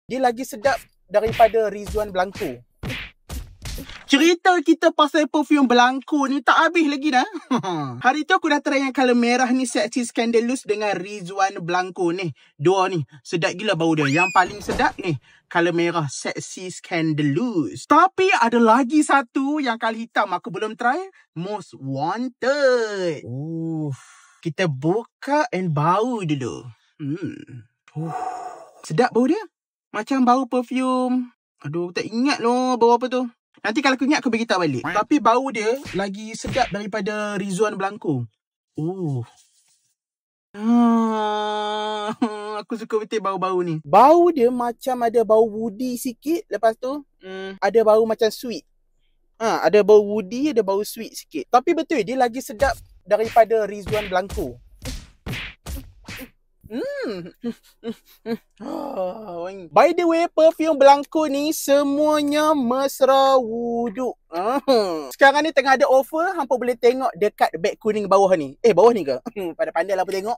Dia lagi sedap daripada Rizwan Blanco. Cerita kita pasal perfume Blanco ni tak habis lagi dah. Hari tu aku dah try yang colour merah ni, Sexy Scandalous dengan Rizwan Blanco ni. Dua ni sedap gila bau dia. Yang paling sedap ni colour merah Sexy Scandalous. Tapi ada lagi satu yang colour hitam aku belum try, Most Wanted. Kita buka and bau dulu. Sedap bau dia. Macam bau perfume. Aduh, tak ingat loh bau apa tu. Nanti kalau aku ingat aku beritahu balik. Tapi bau dia lagi sedap daripada Rizwan Blanco. Aku suka betul bau-bau ni. Bau dia macam ada bau woody sikit. Lepas tu ada bau macam sweet. Ada bau woody, ada bau sweet sikit. Tapi betul dia lagi sedap daripada Rizwan Blanco. By the way, perfume Blanco ni semuanya mesra wuduk. Sekarang ni tengah ada offer. Hampa boleh tengok dekat beg kuning bawah ni. Bawah ni ke? Pada pandai lah apa tengok.